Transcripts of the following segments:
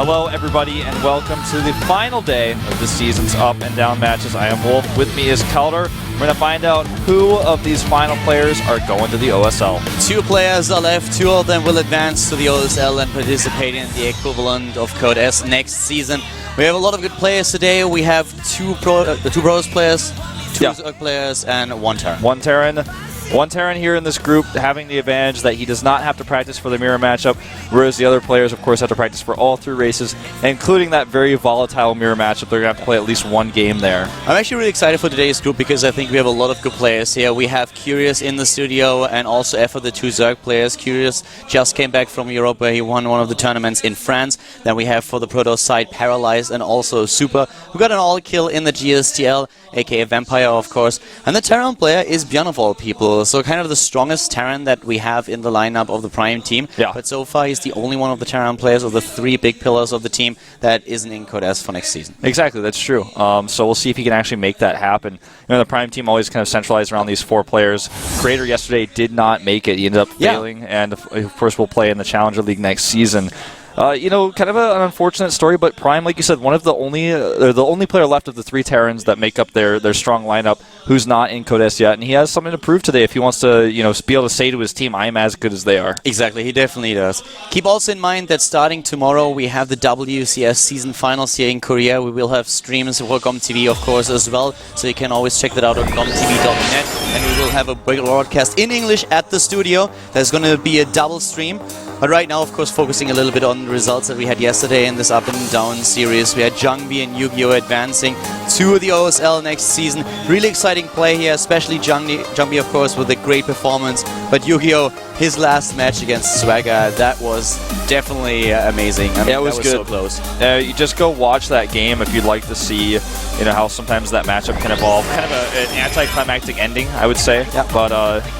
Hello everybody and welcome to the final day of the season's up and down matches. I am Wolf, with me is Calder. We're going to find out who of these final players are going to the OSL. 2 players are left, 2 of them will advance to the OSL and participate in the equivalent of Code S next season. We have a lot of good players today. We have 2 pros players, 2 Zerg players and 1 Terran. One Terran here in this group having the advantage that he does not have to practice for the mirror matchup, whereas the other players, of course, have to practice for all 3 races, including that very volatile mirror matchup. They're going to have to play at least 1 game there. I'm actually really excited for today's group because I think we have a lot of good players here. We have Curious in the studio and also F for the 2 Zerg players. Curious just came back from Europe where he won one of the tournaments in France. Then we have for the Proto side ParalyzE and also Super, who got an all-kill in the GSTL, aka Vampire, of course. And the Terran player is Björn of all people. So kind of the strongest Terran that we have in the lineup of the Prime team. Yeah. But so far he's the only one of the Terran players of the 3 big pillars of the team that isn't in Code S for next season. Exactly, that's true. So we'll see if he can actually make that happen. You know, the Prime team always kind of centralized around these 4 players. Creator yesterday did not make it. He ended up failing, and of course will play in the Challenger League next season. You know, kind of an unfortunate story, but Prime, like you said, one of the only player left of the 3 Terrans that make up their strong lineup who's not in Code S yet, and he has something to prove today if he wants to, you know, be able to say to his team, I am as good as they are. Exactly, he definitely does. Keep also in mind that starting tomorrow we have the WCS season finals here in Korea. We will have streams for GOMTV, of course, as well, so you can always check that out on GOMTV.net, and we will have a broadcast in English at the studio. There's going to be a double stream. But right now, of course, focusing a little bit on the results that we had yesterday in this up and down series. We had Jungbi and Yu-Gi-Oh! Advancing to the OSL next season. Really exciting play here, especially Jungbi, of course, with a great performance. But Yu-Gi-Oh! His last match against Swagger, that was definitely amazing. I mean, yeah, it was good. So close. You just go watch that game if you'd like to see, you know, how sometimes that matchup can evolve. Kind of an anticlimactic ending, I would say. Yeah. But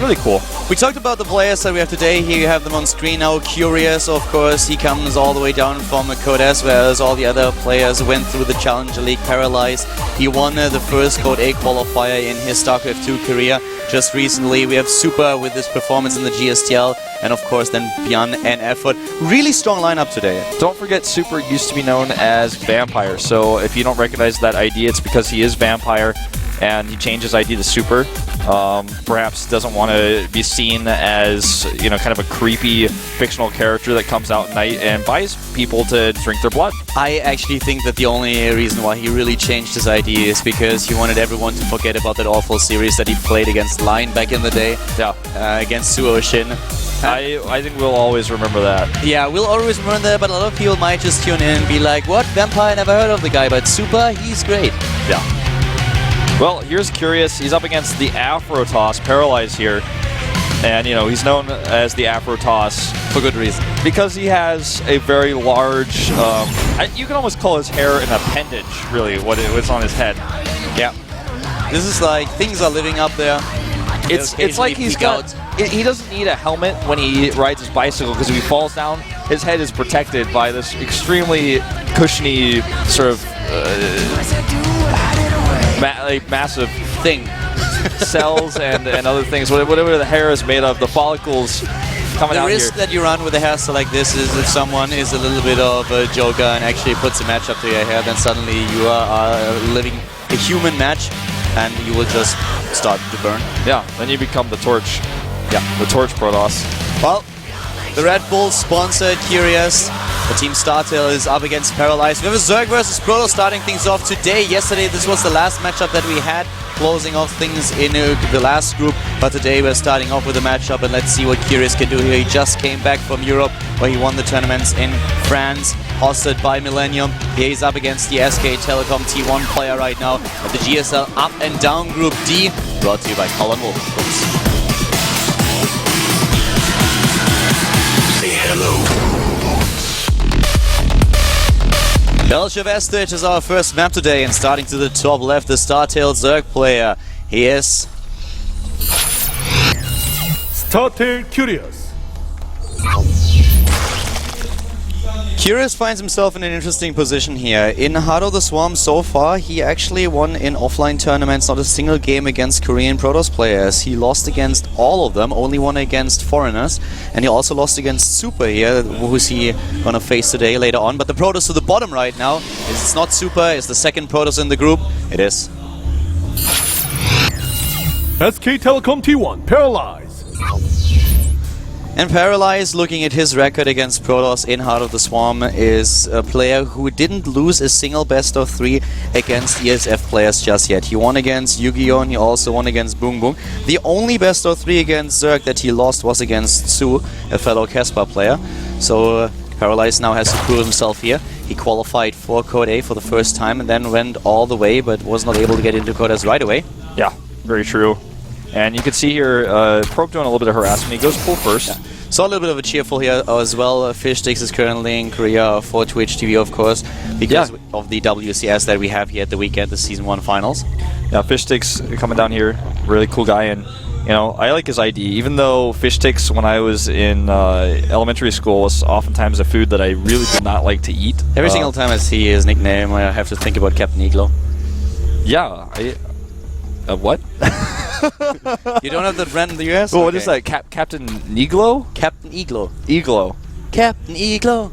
really cool. We talked about the players that we have today. Here you have them on screen now. Curious, of course, he comes all the way down from Code S, whereas all the other players went through the Challenger League. ParalyzE, he won the first Code A qualifier in his Starcraft 2 career just recently. We have Super with his performance in the GSTL, and of course then Björn and Effort. Really strong lineup today. Don't forget, Super used to be known as Vampire, so if you don't recognize that ID, it's because he is Vampire and he changed his ID to Super. Perhaps doesn't want to be seen as, you know, kind of a creepy fictional character that comes out at night and buys people to drink their blood. I actually think that the only reason why he really changed his ID is because he wanted everyone to forget about that awful series that he played against Line back in the day. Yeah. Against Suo Shin. I think we'll always remember that. Yeah, we'll always remember that, but a lot of people might just tune in and be like, what? Vampire? Never heard of the guy, but Super? He's great. Yeah. Well, here's Curious. He's up against the Afro Toss, ParalyzE here. And, you know, he's known as the Afro Toss for good reason. Because he has a very large, you can almost call his hair an appendage, really, what's on his head. Yeah. This is like, things are living up there. It's like he's got, he doesn't need a helmet when he rides his bicycle, because if he falls down, his head is protected by this extremely cushiony sort of massive thing. Cells and other things, whatever the hair is made of, the follicles coming out here. The risk that you run with a hairstyle like this is if someone is a little bit of a joker and actually puts a match up to your hair, then suddenly you are living a human match and you will just start to burn. Yeah, then you become the Torch. Yeah, the Torch Protoss. Well, the Red Bull sponsored Curious. The Team Startail is up against ParalyzE. We have a Zerg versus Proto starting things off today. Yesterday this was the last matchup that we had, closing off things in the last group. But today we're starting off with a matchup, and let's see what Curious can do here. He just came back from Europe where he won the tournaments in France, hosted by Millennium. Here he's up against the SK Telecom T1 player right now at the GSL Up and Down Group D, brought to you by Colin Wolf. Say hello. Belgium Vestige is our first map today, and starting to the top left, the Startail Zerg player. He is Startail Curious. Curious finds himself in an interesting position here. In Heart of the Swarm so far, he actually won in offline tournaments not a single game against Korean Protoss players. He lost against all of them, only won against foreigners, and he also lost against Super here, who's he gonna face today later on. But the Protoss to the bottom right now, it's not Super, it's the second Protoss in the group. It is. SK Telecom T1, ParalyzE. And ParalyzE, looking at his record against Protoss in Heart of the Swarm, is a player who didn't lose a single best of 3 against ESF players just yet. He won against Yu-Gi-Oh! And he also won against Boom Boom. The only best of 3 against Zerg that he lost was against Su, a fellow Casper player. So ParalyzE now has to prove himself here. He qualified for Code A for the first time and then went all the way, but was not able to get into Code S right away. Yeah, very true. And you can see here, Probe doing a little bit of harassment. He goes full first. Yeah. Saw a little bit of a cheerful here as well. Fishsticks is currently in Korea for Twitch TV, of course, because of the WCS that we have here at the weekend, the Season 1 Finals. Yeah, Fishsticks coming down here, really cool guy, and you know, I like his ID. Even though Fishsticks, when I was in elementary school, was oftentimes a food that I really did not like to eat. Every single time I see his nickname, I have to think about Captain Iglo. Yeah, what? You don't have that brand in the US? Well, what is that? Captain Neglo? Captain Iglo. Iglo. Captain Iglo.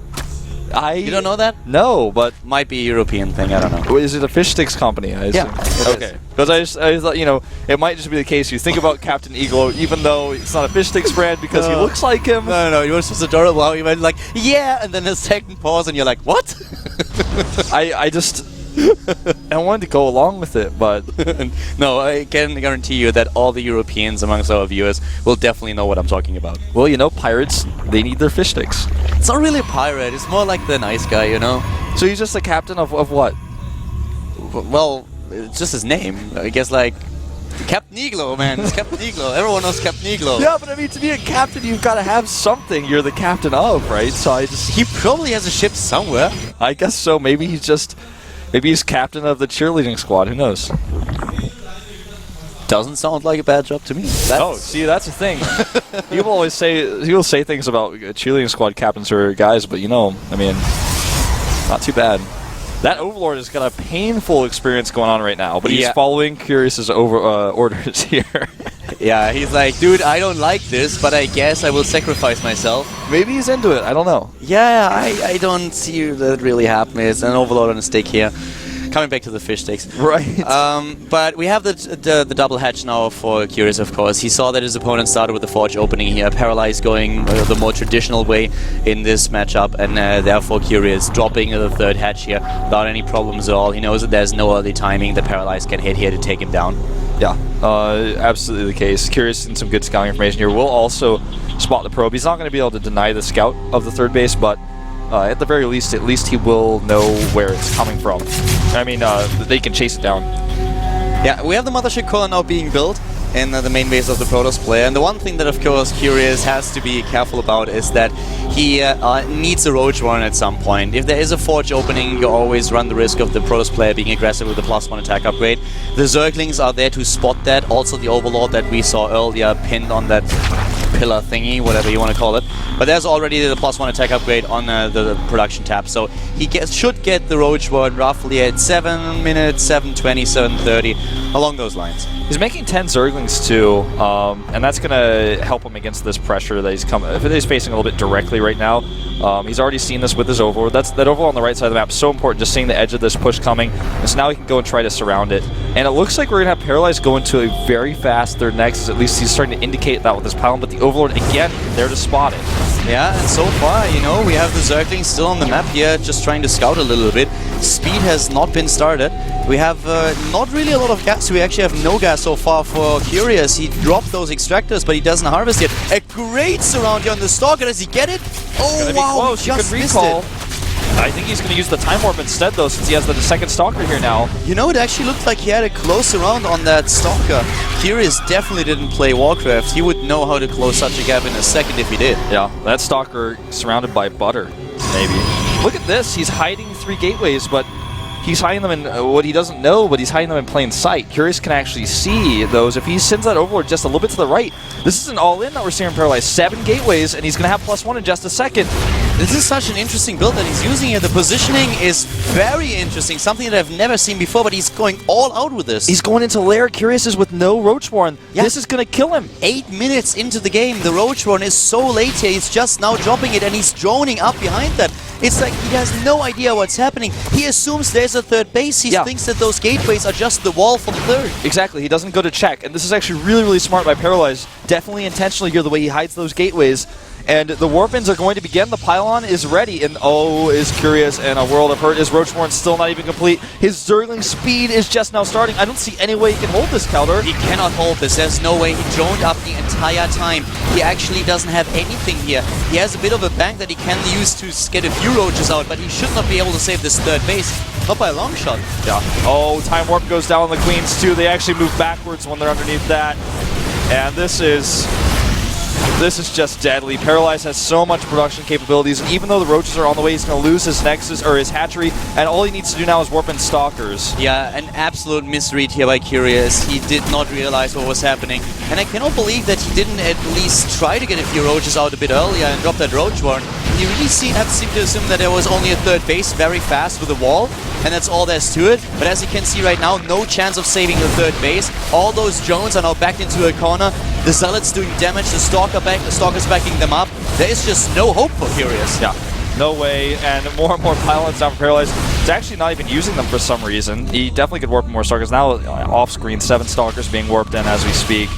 You don't know that? No, but might be a European thing. I don't know. is it a fish sticks company? Yeah. Okay. Because I thought, you know, it might just be the case. You think about Captain Iglo, even though it's not a fish sticks brand, because he looks like him. No. He was just adorable. How he went like, yeah, and then a second pause, and you're like, what? I just. I wanted to go along with it, but no, I can guarantee you that all the Europeans amongst our viewers will definitely know what I'm talking about. Well, you know, pirates, they need their fish sticks. It's not really a pirate, it's more like the nice guy, you know? So he's just the captain of what? Well, it's just his name. I guess like Captain Iglo, man. It's Captain Iglo. Everyone knows Captain Iglo. Yeah, but I mean, to be a captain, you've got to have something you're the captain of, right? So He probably has a ship somewhere. I guess so. Maybe he's captain of the cheerleading squad. Who knows? Doesn't sound like a bad job to me. See, that's the thing. People will say things about cheerleading squad captains or guys, but you know, I mean, not too bad. That Overlord has got a painful experience going on right now, but he's following Curious's orders here. Yeah, he's like, dude, I don't like this, but I guess I will sacrifice myself. Maybe he's into it. I don't know. Yeah, I don't see that really happen. It's an Overlord on a stick here. Coming back to the fish sticks. Right. But we have the double hatch now for Curious, of course. He saw that his opponent started with the Forge opening here. ParalyzE going the more traditional way in this matchup, and therefore Curious dropping the third hatch here without any problems at all. He knows that there's no early timing that ParalyzE can hit here to take him down. Yeah, absolutely the case. Curious in some good scouting information here. We'll also spot the probe. He's not going to be able to deny the scout of the third base, but at the very least, he will know where it's coming from. I mean, they can chase it down. Yeah, we have the Mothership Core now being built in the main base of the Protoss player. And the one thing that, of course, Curious has to be careful about is that he needs a Roach Warren at some point. If there is a Forge opening, you always run the risk of the Protoss player being aggressive with the +1 attack upgrade. The Zerglings are there to spot that. Also the Overlord that we saw earlier pinned on that pillar thingy, whatever you want to call it. But there's already the +1 attack upgrade on the production tab, so he should get the Roach Warren roughly at 7 minutes, 7:20, 7:30, along those lines. He's making 10 Zerglings too, and that's going to help him against this pressure that he's facing a little bit directly right now. He's already seen this with his Overlord. That Overlord on the right side of the map is so important, just seeing the edge of this push coming, and so now he can go and try to surround it. And it looks like we're going to have ParalyzE go into a very fast third next, at least he's starting to indicate that with his pylon, but the Overlord, again, there to spot it. Yeah, and so far, you know, we have the Zerglings still on the map here, just trying to scout a little bit. Speed has not been started. We have not really a lot of gas. We actually have no gas so far for Curious. He dropped those extractors, but he doesn't harvest yet. A great surround here on the Stalker. Does he get it? Oh, wow, he just missed it. I think he's going to use the Time Warp instead, though, since he has the second Stalker here now. You know, it actually looked like he had a close surround on that Stalker. Curious definitely didn't play Warcraft. He would know how to close such a gap in a second if he did. Yeah, that Stalker surrounded by butter, maybe. Look at this. He's hiding 3 gateways, but he's hiding them in what he doesn't know, but he's hiding them in plain sight. Curious can actually see those. If he sends that Overlord just a little bit to the right, this is an all-in that we're seeing in ParalyzE. 7 gateways, and he's going to have +1 in just a second. This is such an interesting build that he's using here. The positioning is very interesting, something that I've never seen before, but he's going all out with this. He's going into Lair. Curious is with no Roachborn. Yeah. This is going to kill him. 8 minutes into the game, the Roachborn is so late here. He's just now dropping it and he's droning up behind that. It's like he has no idea what's happening. He assumes there's a third base. He thinks that those gateways are just the wall for the third. Exactly. He doesn't go to check. And this is actually really, really smart by ParalyzE. Definitely intentionally here the way he hides those gateways. And the Warpins are going to begin. The pylon is ready. And oh, is Curious in a world of hurt. His Roachborn still not even complete. His Zergling speed is just now starting. I don't see any way he can hold this, Calder. He cannot hold this. There's no way. He droned up the entire time. He actually doesn't have anything here. He has a bit of a bank that he can use to get a few roaches out, but he should not be able to save this third base. Not by a long shot. Yeah. Oh, Time Warp goes down on the Queens too. They actually move backwards when they're underneath that. And this is just deadly. ParalyzE has so much production capabilities, and even though the Roaches are on the way, he's going to lose his Nexus, or his Hatchery, and all he needs to do now is warp in Stalkers. Yeah, an absolute misread here by Curious. He did not realize what was happening. And I cannot believe that he didn't at least try to get a few Roaches out a bit earlier and drop that Roachborn. You really have to assume that there was only a third base very fast with a wall, and that's all there's to it. But as you can see right now, no chance of saving the third base. All those drones are now backed into a corner. The Zealots doing damage, the Stalker's backing them up. There is just no hope for Curious. Yeah, no way, and more pylons down for ParalyzE. He's actually not even using them for some reason. He definitely could warp more Stalkers. Now off-screen, 7 Stalkers being warped in as we speak.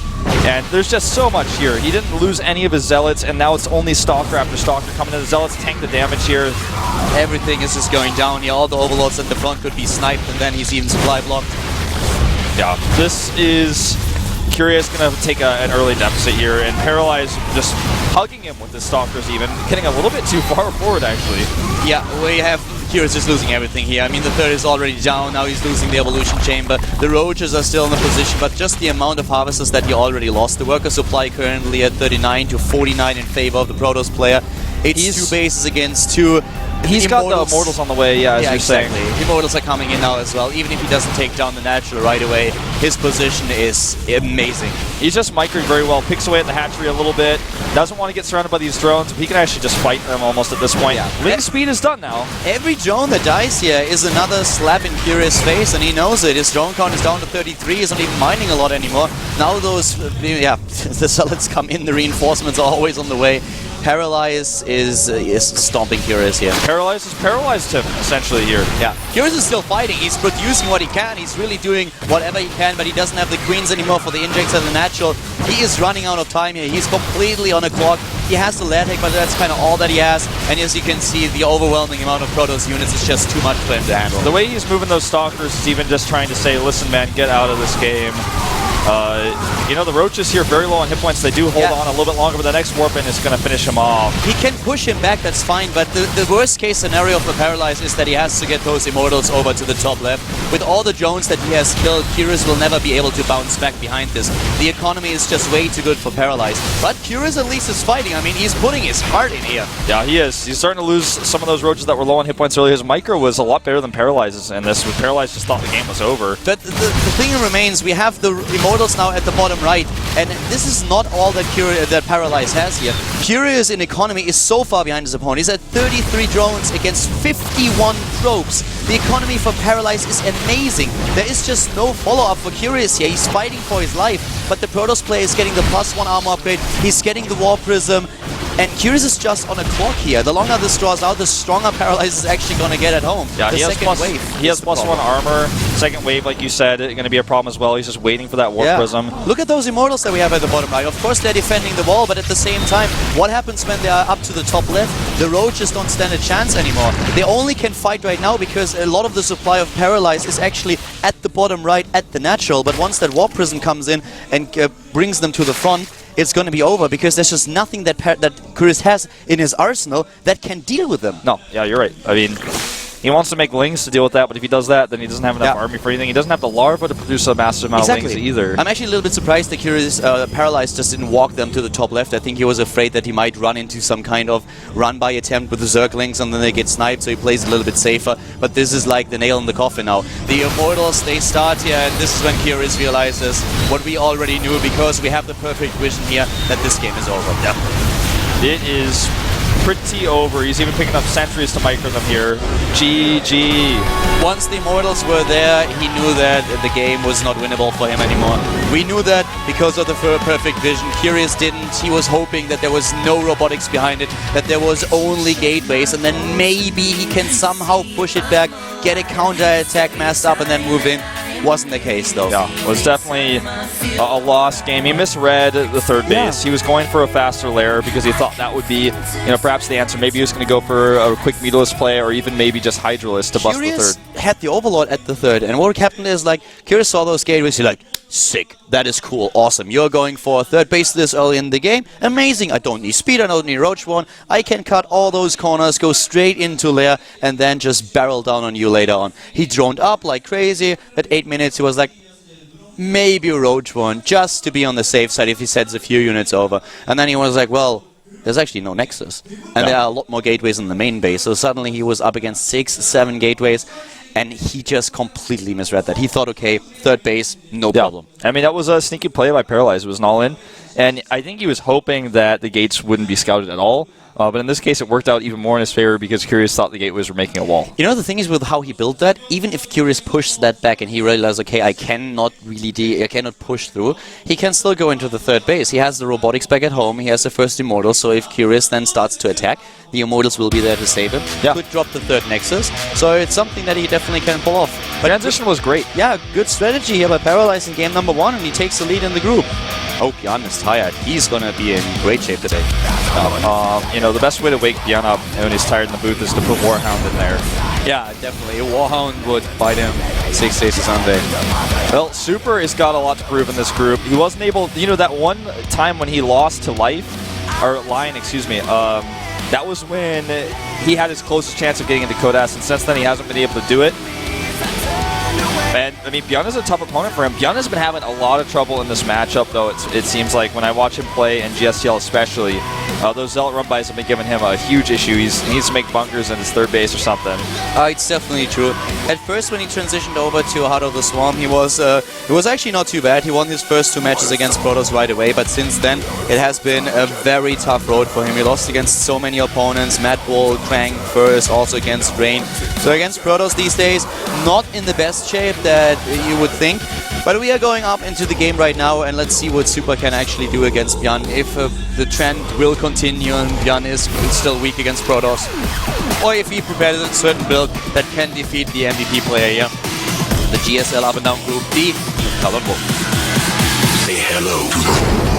And there's just so much here. He didn't lose any of his Zealots, and now it's only Stalker after Stalker coming in. The Zealots tank the damage here. Everything is just going down here. All the Overlords at the front could be sniped, and then he's even supply blocked. Yeah, this is Curious going to take an early deficit here, and ParalyzE just hugging him with his Stalkers even, getting a little bit too far forward actually. Yeah, we have Curious just losing everything here. I mean, the third is already down, now he's losing the Evolution Chamber. The Roaches are still in the position, but just the amount of harvesters that he already lost. The worker supply currently at 39 to 49 in favor of the Protoss player. It's 2 bases against 2. He's got the Immortals on the way, as you're saying. The Immortals are coming in now as well. Even if he doesn't take down the Natural right away, his position is amazing. He's just microing very well, picks away at the Hatchery a little bit, doesn't want to get surrounded by these drones, but he can actually just fight them almost at this point. Yeah. Ling speed is done now. Every drone that dies here is another slap in Curious' face, and he knows it. His drone count is down to 33, he's not even mining a lot anymore. Now those, the Zealots come in, the reinforcements are always on the way. ParalyzE is stomping Curious here. ParalyzE has paralyzed him, essentially, here. Yeah. Curious is still fighting. He's producing what he can. He's really doing whatever he can, but he doesn't have the Queens anymore for the Injects and the Natural. He is running out of time here. He's completely on a clock. He has the lair tech, but that's kind of all that he has. And as you can see, the overwhelming amount of Protoss units is just too much for him to handle. The way he's moving those Stalkers is even just trying to say, listen, man, get out of this game. You know, the Roaches here very low on hit points. They do hold on a little bit longer, but the next warp-in is going to finish him off. He can push him back, that's fine, but the worst-case scenario for ParalyzE is that he has to get those Immortals over to the top left. With all the drones that he has killed, Curious will never be able to bounce back behind this. The economy is just way too good for ParalyzE. But Curious at least is fighting. I mean, he's putting his heart in here. Yeah, he is. He's starting to lose some of those Roaches that were low on hit points earlier. His micro was a lot better than ParalyzE's in this. ParalyzE just thought the game was over. But the thing remains, we have the Immortals now at the bottom right, and this is not all that ParalyzE has here. Curious in economy is so far behind his opponent. He's at 33 drones against 51 probes. The economy for ParalyzE is amazing. There is just no follow-up for Curious here. He's fighting for his life, but the Protoss player is getting the +1 armor upgrade. He's getting the War Prism. And Curious is just on a clock here. The longer this draws out, the stronger ParalyzE is actually going to get at home. Yeah, he has +1 armor. Second wave, like you said, going to be a problem as well. He's just waiting for that War Prism. Look at those Immortals that we have at the bottom right. Of course, they're defending the wall, but at the same time, what happens when they are up to the top left? The Roaches don't stand a chance anymore. They only can fight right now because a lot of the supply of ParalyzE is actually at the bottom right at the Natural. But once that War Prism comes in and brings them to the front, it's going to be over because there's just nothing that Curious has in his arsenal that can deal with them. No, yeah, you're right. I mean, he wants to make Lings to deal with that, but if he does that, then he doesn't have enough army for anything. He doesn't have the larva to produce a massive amount of Lings either. I'm actually a little bit surprised that Curious ParalyzE just didn't walk them to the top left. I think he was afraid that he might run into some kind of run-by attempt with the Zerglings and then they get sniped, so he plays a little bit safer. But this is like the nail in the coffin now. The Immortals, they start here, and this is when Curious realizes what we already knew because we have the perfect vision here that this game is over. Yeah. It is pretty over. He's even picking up sentries to micro them here. GG. Once the Immortals were there, he knew that the game was not winnable for him anymore. We knew that because of the perfect vision. Curious didn't. He was hoping that there was no robotics behind it, that there was only gateways, and then maybe he can somehow push it back, get a counter-attack messed up, and then move in. Wasn't the case, though. Yeah, it was definitely a lost game. He misread the third base. He was going for a faster lair because he thought that would be, perhaps the answer. Maybe he was going to go for a quick meterless play or even maybe just Hydraless to bust the Curious third. had the Overlord at the third, and what Captain is like, Curious saw those gateways, he's like, sick, that is cool, awesome. You're going for third base this early in the game, amazing. I don't need speed, I don't need Roach One. I can cut all those corners, go straight into lair, and then just barrel down on you later on. He droned up like crazy. At 8 minutes, he was like, maybe Roach One, just to be on the safe side if he sends a few units over. And then he was like, well, there's actually no Nexus. And there are a lot more gateways in the main base. So suddenly he was up against 6, 7 gateways. And he just completely misread that. He thought, okay, third base, no problem. I mean, that was a sneaky play by ParalyzE. It was an all-in. And I think he was hoping that the gates wouldn't be scouted at all. But in this case, it worked out even more in his favor because Curious thought the gateways were making a wall. You know, the thing is with how he built that, even if Curious pushed that back and he realized, okay, I cannot push through, he can still go into the third base. He has the robotics back at home, he has the first Immortal, so if Curious then starts to attack, the Immortals will be there to save him. Yeah. Could drop the third Nexus, so it's something that he definitely can pull off. But transition was great. Yeah, good strategy here by ParalyzE in game number 1, and he takes the lead in the group. Oh, Bjorn is tired. He's gonna be in great shape today. The best way to wake Bjorn up when he's tired in the booth is to put Warhound in there. Yeah, definitely. A Warhound would bite him 6 days to Sunday. Well, Super has got a lot to prove in this group. He wasn't able, that one time when he lost to Lion, that was when he had his closest chance of getting into Kodas, and since then he hasn't been able to do it. And, I mean, Bjorn is a tough opponent for him. Bjorn has been having a lot of trouble in this matchup, though, it seems like, when I watch him play, and GSTL especially. Those Zealot run-bys have been giving him a huge issue. He needs to make bunkers in his third base or something. It's definitely true. At first, when he transitioned over to Heart of the Swarm, it was actually not too bad. He won his first 2 matches against Protoss right away, but since then, it has been a very tough road for him. He lost against so many opponents, Mad Bull, Krang first, also against Rain. So against Protoss these days, not in the best shape that you would think. But we are going up into the game right now, and let's see what Super can actually do against Bjorn. If the trend will continue and Bjorn is still weak against Protoss, or if he prepares a certain build that can defeat the MVP player here. The GSL Up and Down Group D, Color Book. Say hello to the